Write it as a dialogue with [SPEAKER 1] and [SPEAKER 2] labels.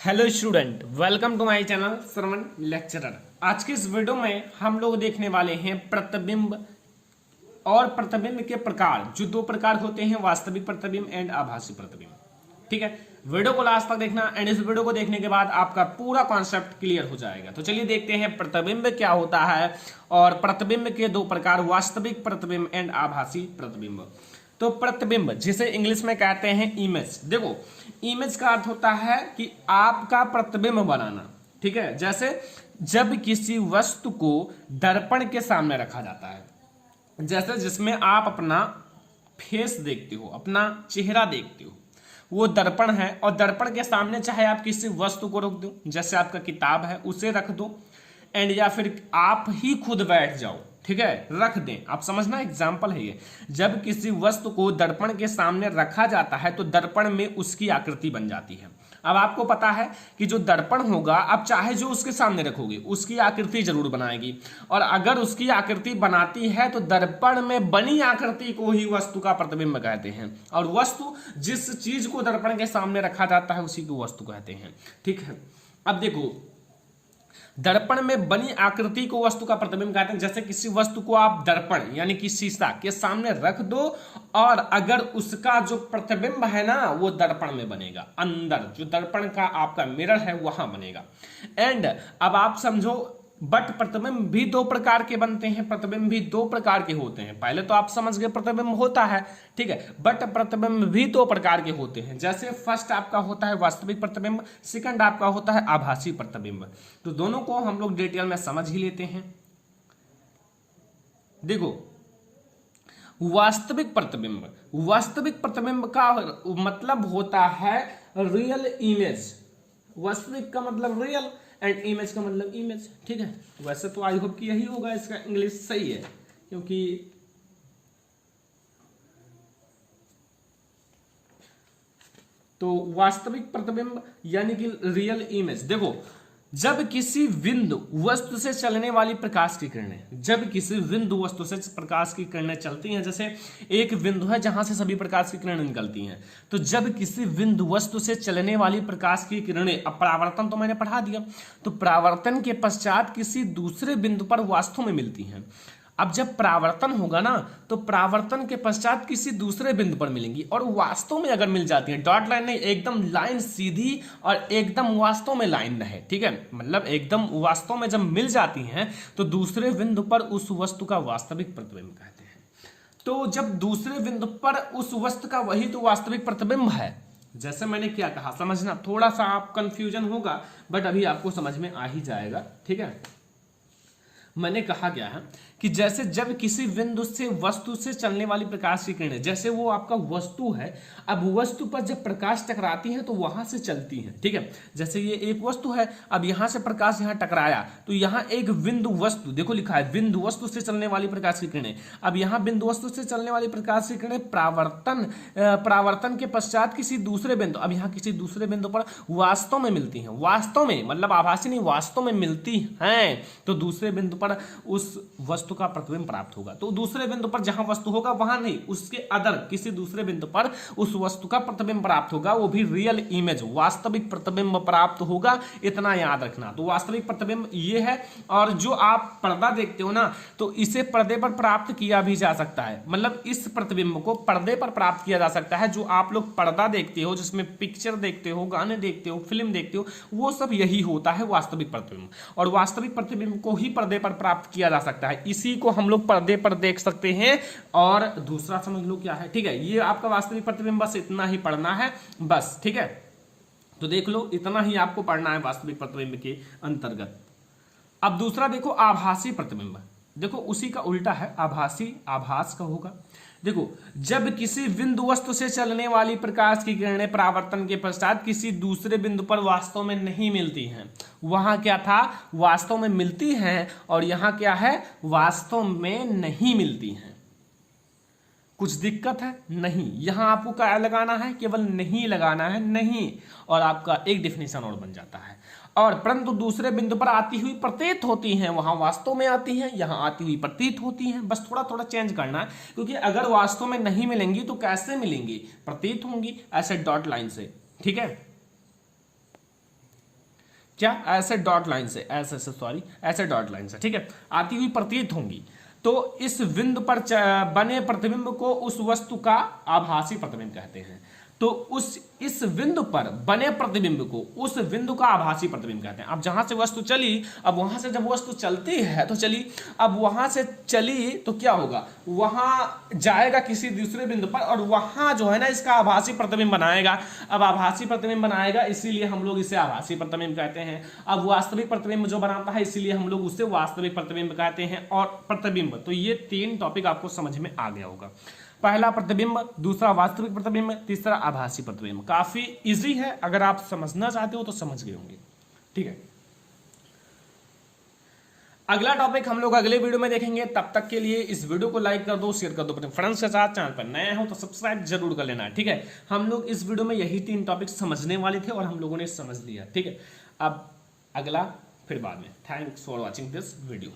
[SPEAKER 1] Hello student, welcome to my channel Shravan lecturer. आज के इस वीडियो में हम लोग देखने वाले हैं प्रतिबिंब और प्रतिबिंब के प्रकार। जो दो प्रकार होते हैं, वास्तविक प्रतिबिंब एंड आभासी प्रतिबिंब। ठीक है, वीडियो को लास्ट तक देखना एंड इस वीडियो को देखने के बाद आपका पूरा कॉन्सेप्ट क्लियर हो जाएगा। तो चलिए देखते हैं प्रतिबिंब क्या होता है और प्रतिबिंब के दो प्रकार, वास्तविक प्रतिबिंब एंड आभासी प्रतिबिंब। तो प्रतिबिंब जिसे इंग्लिश में कहते हैं इमेज। देखो, इमेज का अर्थ होता है कि आपका प्रतिबिंब बनाना। ठीक है, जैसे जब किसी वस्तु को दर्पण के सामने रखा जाता है, जैसे जिसमें आप अपना फेस देखते हो, अपना चेहरा देखते हो, वो दर्पण है। और दर्पण के सामने चाहे आप किसी वस्तु को रख दो, जैसे आपका किताब है उसे रख दो, एंड या फिर आप ही खुद बैठ जाओ, ठीक है, रख दें। आप समझना, एग्जाम्पल है ये। जब किसी वस्तु को दर्पण के सामने रखा जाता है तो दर्पण में उसकी आकृति बन जाती है। अब आपको पता है कि जो दर्पण होगा, आप चाहे जो उसके सामने रखोगे उसकी आकृति जरूर बनाएगी, और अगर उसकी आकृति बनाती है तो दर्पण में बनी आकृति को ही वस्तु का प्रतिबिंब कहते हैं। और वस्तु, जिस चीज को दर्पण के सामने रखा जाता है उसी को वस्तु कहते हैं। ठीक है, अब देखो, दर्पण में बनी आकृति को वस्तु का प्रतिबिंब कहते हैं। जैसे किसी वस्तु को आप दर्पण यानी कि शीशा के सामने रख दो और अगर उसका जो प्रतिबिंब है ना वो दर्पण में बनेगा, अंदर जो दर्पण का आपका मिरर है वहां बनेगा। एंड अब आप समझो, बट प्रतिबिंब भी दो प्रकार के बनते हैं, प्रतिबिंब भी दो प्रकार के होते हैं। पहले तो आप समझ गए प्रतिबिंब होता है, ठीक है, बट प्रतिबिंब भी दो प्रकार के होते हैं। जैसे फर्स्ट आपका होता है वास्तविक प्रतिबिंब, सेकंड आपका होता है आभासी प्रतिबिंब। तो दोनों को हम लोग डिटेल में समझ ही लेते हैं। देखो, वास्तविक प्रतिबिंब, वास्तविक प्रतिबिंब का मतलब होता है रियल इमेज। वास्तविक का मतलब रियल एंड इमेज का मतलब इमेज। ठीक है, वैसे तो आई होप कि यही होगा, इसका इंग्लिश सही है, क्योंकि तो वास्तविक प्रतिबिंब यानी कि रियल इमेज। देखो, जब किसी बिंदु वस्तु से चलने वाली प्रकाश की किरणें, जब किसी बिंदु वस्तु से प्रकाश की किरणें चलती हैं, जैसे एक बिंदु है जहां से सभी प्रकाश की किरणें निकलती हैं, तो जब किसी बिंदु वस्तु से चलने वाली प्रकाश की किरणें, अब परावर्तन तो मैंने पढ़ा दिया, तो परावर्तन के पश्चात किसी दूसरे बिंदु पर वास्तव में मिलती हैं। अब जब परावर्तन होगा ना तो परावर्तन के पश्चात किसी दूसरे बिंदु पर मिलेंगी, और वास्तव में अगर मिल जाती है, डॉट लाइन नहीं, एकदम लाइन सीधी और एकदम वास्तव में लाइन रहे, ठीक है, मतलब एकदम वास्तव में जब मिल जाती हैं तो दूसरे बिंदु पर उस वस्तु का वास्तविक प्रतिबिंब कहते हैं। तो जब दूसरे बिंदु पर उस वस्तु का, वही तो वास्तविक प्रतिबिंब है। जैसे मैंने क्या कहा, समझना, थोड़ा सा आप कंफ्यूजन होगा बट अभी आपको समझ में आ ही जाएगा। ठीक है, मैंने कहा क्या है कि जैसे जब किसी बिंदु से वस्तु से चलने वाली प्रकाश की किरणें, जैसे वो आपका वस्तु है, अब वस्तु पर जब प्रकाश टकराती है तो वहां से चलती है। ठीक है, जैसे ये एक वस्तु है, अब यहां से प्रकाश यहां टकराया तो यहां एक बिंदु वस्तु, देखो लिखा है बिंदु वस्तु से चलने वाली प्रकाश की किरणें। अब यहां बिंदु वस्तु से चलने वाली प्रकाश की किरणें परावर्तन के पश्चात किसी दूसरे बिंदु, अब यहां किसी दूसरे बिंदु पर वास्तव में मिलती हैं। वास्तव में मतलब आभासी नहीं, वास्तव में मिलती हैं, तो दूसरे बिंदु पर उस वस्तु का प्रतिबिंब प्राप्त होगा। तो दूसरे बिंदु पर जहां वस्तु होगा वहां नहीं, उसके अदर किसी दूसरे बिंदु पर उस वस्तु का प्रतिबिंब प्राप्त होगा, वो भी रियल इमेज, वास्तविक प्रतिबिंब प्राप्त होगा। इतना याद रखना। तो वास्तविक प्रतिबिंब ये है। और जो आप पर्दा देखते हो ना, तो इसे पर्दे पर प्राप्त किया भी जा सकता है, मतलब इस प्रतिबिंब को पर्दे पर प्राप्त किया जा सकता है। जो आप लोग पर्दा देखते हो, जिसमें पिक्चर देखते हो, गाने देखते हो, फिल्म देखते हो, वो सब यही होता है वास्तविक प्रतिबिंब। और वास्तविक प्रतिबिंब को ही पर्दे पर प्राप्त किया जा सकता है, इसी को हम लोग पर्दे पर देख सकते हैं। और दूसरा समझ लो क्या है। ठीक है, ये आपका वास्तविक प्रतिबिंब, बस इतना ही पढ़ना है बस। ठीक है, तो देख लो, इतना ही आपको पढ़ना है वास्तविक प्रतिबिंब के अंतर्गत। अब दूसरा देखो, आभासी प्रतिबिंब। देखो, उसी का उल्टा है, आभासी आभास का होगा। देखो, जब किसी बिंदु वस्तु से चलने वाली प्रकाश की किरणें परावर्तन के पश्चात किसी दूसरे बिंदु पर वास्तव में नहीं मिलती हैं, वहां क्या था, वास्तव में मिलती हैं, और यहां क्या है, वास्तव में नहीं मिलती हैं। कुछ दिक्कत है? नहीं। यहां आपको क्या लगाना है, केवल नहीं लगाना है, नहीं, और आपका एक डेफिनेशन और बन जाता है। और परंतु दूसरे बिंदु पर आती हुई प्रतीत होती हैं, वहां वास्तव में आती हैं, यहां आती हुई प्रतीत होती हैं। बस थोड़ा थोड़ा चेंज करना है, क्योंकि अगर वास्तव में नहीं मिलेंगी तो कैसे मिलेंगी, प्रतीत होंगी, ऐसे डॉट लाइन से। ठीक है, क्या, ऐसे डॉट लाइन से, ऐसे डॉट लाइन से, ठीक है, आती हुई प्रतीत होंगी। तो इस बिंदु पर बने प्रतिबिंब को उस वस्तु का आभासी प्रतिबिंब कहते हैं। तो इस बिंदु पर बने प्रतिबिंब को उस बिंदु का आभासी प्रतिबिंब कहते हैं। अब जहां से वस्तु चली, अब वहां से जब वस्तु चलती है तो चली, अब वहां से चली तो क्या होगा, वहां जाएगा किसी दूसरे बिंदु पर और वहां जो है ना इसका आभासी प्रतिबिंब बनाएगा। अब आभासी प्रतिबिंब बनाएगा, इसीलिए हम लोग इसे आभासी प्रतिबिंब कहते हैं। अब वास्तविक प्रतिबिंब जो बनाता है, इसीलिए हम लोग उसे वास्तविक प्रतिबिंब कहते हैं। और प्रतिबिंब, तो ये 3 टॉपिक आपको समझ में आ गया होगा। पहला प्रतिबिंब, दूसरा वास्तविक प्रतिबिंब, तीसरा आभासी प्रतिबिंब। काफी इजी है, अगर आप समझना चाहते हो तो समझ गए होंगे, ठीक है। अगला टॉपिक हम लोग अगले वीडियो में देखेंगे। तब तक के लिए इस वीडियो को लाइक कर दो, शेयर कर दो अपने फ्रेंड्स के साथ। चैनल पर नए हो तो सब्सक्राइब जरूर कर लेना, ठीक है। हम लोग इस वीडियो में यही 3 टॉपिक समझने वाले थे और हम लोगों ने समझ लिया, ठीक है। अब अगला फिर बाद में। Thanks for watching this video.